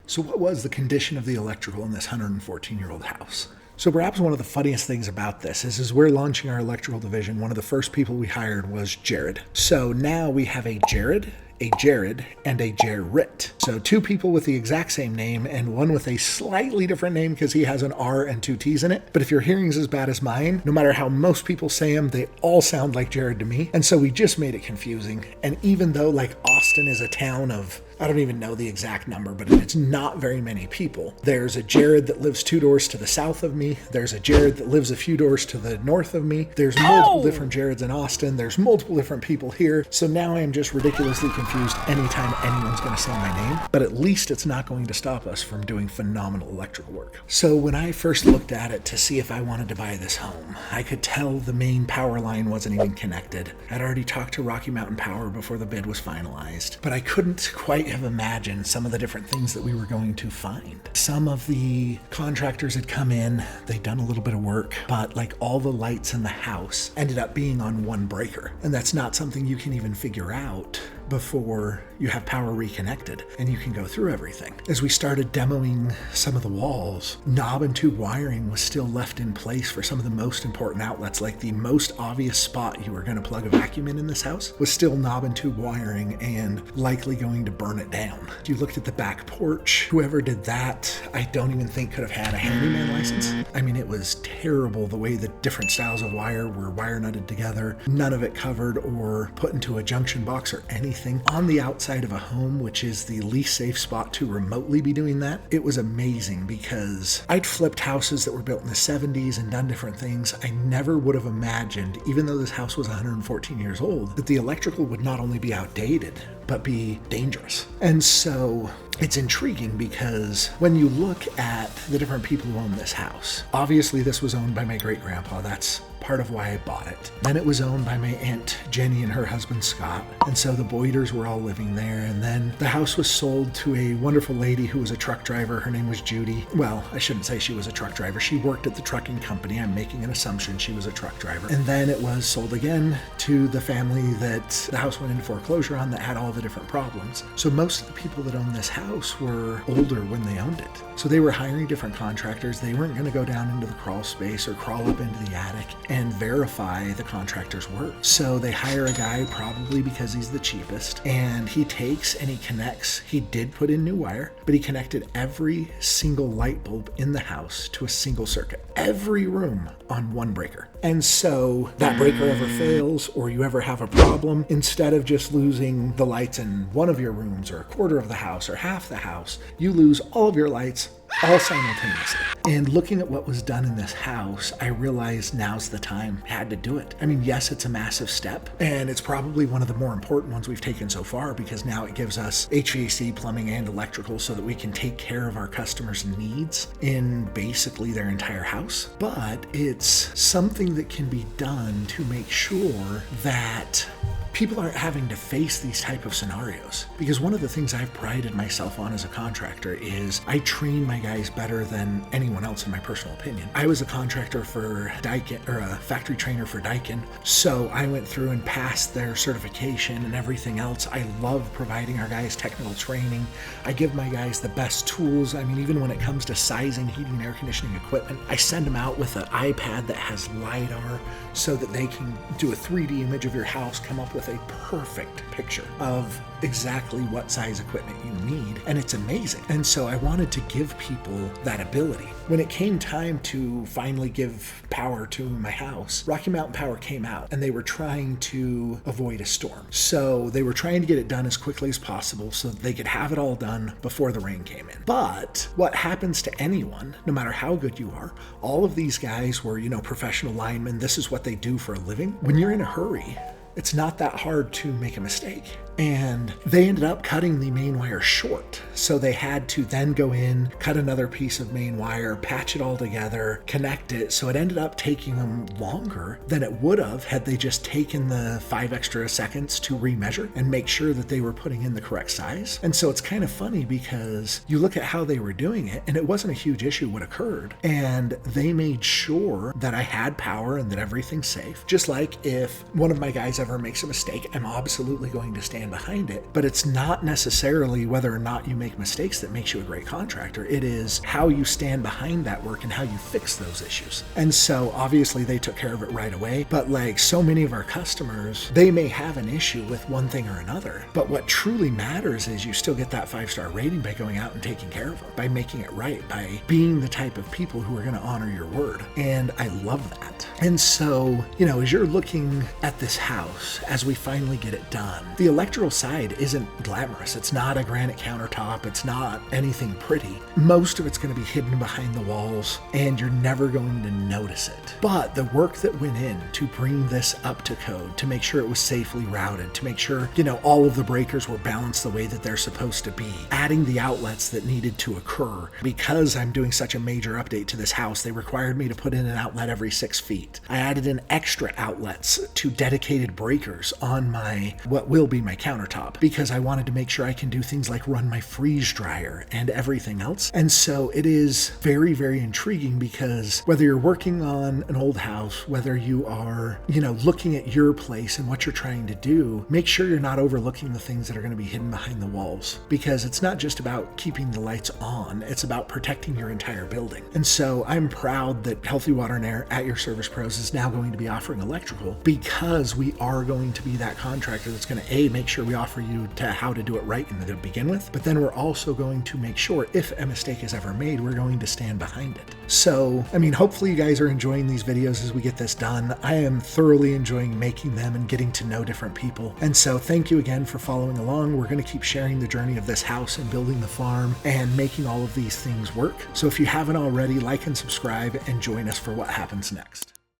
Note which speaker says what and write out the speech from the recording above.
Speaker 1: So what was the condition of the electrical in this 114-year-old house? So perhaps one of the funniest things about this is we're launching our electrical division. One of the first people we hired was Jared. So now we have a Jared, and a Jarrett. So two people with the exact same name and one with a slightly different name because he has an R and two T's in it. But if your hearing's as bad as mine, no matter how most people say them, they all sound like Jared to me. And so we just made it confusing. And even though like Austin is a town of, I don't even know the exact number, but it's not very many people. There's a Jared that lives 2 doors to the south of me. There's a Jared that lives a few doors to the north of me. There's multiple different Jareds in Austin. There's multiple different people here. So now I am just ridiculously confused anytime anyone's going to say my name. But at least it's not going to stop us from doing phenomenal electrical work. So when I first looked at it to see if I wanted to buy this home, I could tell the main power line wasn't even connected. I'd already talked to Rocky Mountain Power before the bid was finalized, but I couldn't quite have imagined some of the different things that we were going to find. Some of the contractors had come in, they'd done a little bit of work, but like all the lights in the house ended up being on one breaker. And that's not something you can even figure out before you have power reconnected and you can go through everything. As we started demoing some of the walls, knob and tube wiring was still left in place for some of the most important outlets. Like the most obvious spot you were going to plug a vacuum in this house was still knob and tube wiring and likely going to burn it down. You looked at the back porch, whoever did that, I don't even think could have had a handyman license. I mean, it was terrible the way the different styles of wire were wire nutted together, none of it covered or put into a junction box or anything. On the outside of a home, which is the least safe spot to remotely be doing that, it was amazing because I'd flipped houses that were built in the 70s and done different things. I never would have imagined, even though this house was 114 years old, that the electrical would not only be outdated, but be dangerous. And so it's intriguing because when you look at the different people who own this house, obviously this was owned by my great-grandpa. That's part of why I bought it. Then it was owned by my Aunt Jenny and her husband Scott. And so the Boyders were all living there. And then the house was sold to a wonderful lady who was a truck driver. Her name was Judy. Well, I shouldn't say she was a truck driver. She worked at the trucking company. I'm making an assumption she was a truck driver. And then it was sold again to the family that the house went into foreclosure on that had all the different problems. So most of the people that owned this house were older when they owned it. So they were hiring different contractors. They weren't going to go down into the crawl space or crawl up into the attic and verify the contractor's work. So they hire a guy probably because he's the cheapest, and he takes and he connects. He did put in new wire, but he connected every single light bulb in the house to a single circuit. Every room on one breaker. And so that breaker ever fails or you ever have a problem, instead of just losing the lights in one of your rooms or a quarter of the house or half the house, you lose all of your lights all simultaneously. And looking at what was done in this house, I realized now's the time. I had to do it. I mean, yes, it's a massive step, and it's probably one of the more important ones we've taken so far because now it gives us HVAC, plumbing, and electrical so that we can take care of our customers' needs in basically their entire house. But it's something that can be done to make sure that people aren't having to face these type of scenarios. Because one of the things I've prided myself on as a contractor is I train my guys better than anyone else in my personal opinion. I was a contractor for Daikin, or a factory trainer for Daikin, so I went through and passed their certification and everything else. I love providing our guys technical training. I give my guys the best tools. I mean, even when it comes to sizing heating and air conditioning equipment, I send them out with an iPad that has LiDAR so that they can do a 3D image of your house, come up with a perfect picture of exactly what size equipment you need, and it's amazing. And so I wanted to give people that ability. When it came time to finally give power to my house, Rocky Mountain Power came out and they were trying to avoid a storm. So they were trying to get it done as quickly as possible so that they could have it all done before the rain came in. But what happens to anyone, no matter how good you are, all of these guys were, professional linemen. This is what they do for a living. When you're in a hurry, it's not that hard to make a mistake. And they ended up cutting the main wire short. So they had to then go in, cut another piece of main wire, patch it all together, connect it. So it ended up taking them longer than it would have had they just taken the 5 extra seconds to remeasure and make sure that they were putting in the correct size. And so it's kind of funny because you look at how they were doing it and it wasn't a huge issue what occurred. And they made sure that I had power and that everything's safe. Just like if one of my guys ever makes a mistake, I'm absolutely going to stand stand behind it. But it's not necessarily whether or not you make mistakes that makes you a great contractor. It is how you stand behind that work and how you fix those issues. And so obviously they took care of it right away. But like so many of our customers, they may have an issue with one thing or another. But what truly matters is you still get that 5-star rating by going out and taking care of them, by making it right, by being the type of people who are going to honor your word. And I love that. And so, as you're looking at this house, as we finally get it done, the electrical side isn't glamorous. It's not a granite countertop. It's not anything pretty. Most of it's going to be hidden behind the walls, and you're never going to notice it. But the work that went in to bring this up to code, to make sure it was safely routed, to make sure, all of the breakers were balanced the way that they're supposed to be, adding the outlets that needed to occur. Because I'm doing such a major update to this house, they required me to put in an outlet every 6 feet. I added in extra outlets to dedicated breakers on what will be my countertop, because I wanted to make sure I can do things like run my freeze dryer and everything else. And so it is very, very intriguing, because whether you're working on an old house, whether you are, looking at your place and what you're trying to do, make sure you're not overlooking the things that are going to be hidden behind the walls, because it's not just about keeping the lights on, it's about protecting your entire building. And so I'm proud that Healthy Water and Air at Your Service Pros is now going to be offering electrical, because we are going to be that contractor that's going to make sure we offer you how to do it right to begin with, but then we're also going to make sure if a mistake is ever made, we're going to stand behind it. So, hopefully you guys are enjoying these videos as we get this done. I am thoroughly enjoying making them and getting to know different people. And so thank you again for following along. We're going to keep sharing the journey of this house and building the farm and making all of these things work. So if you haven't already, like and subscribe and join us for what happens next.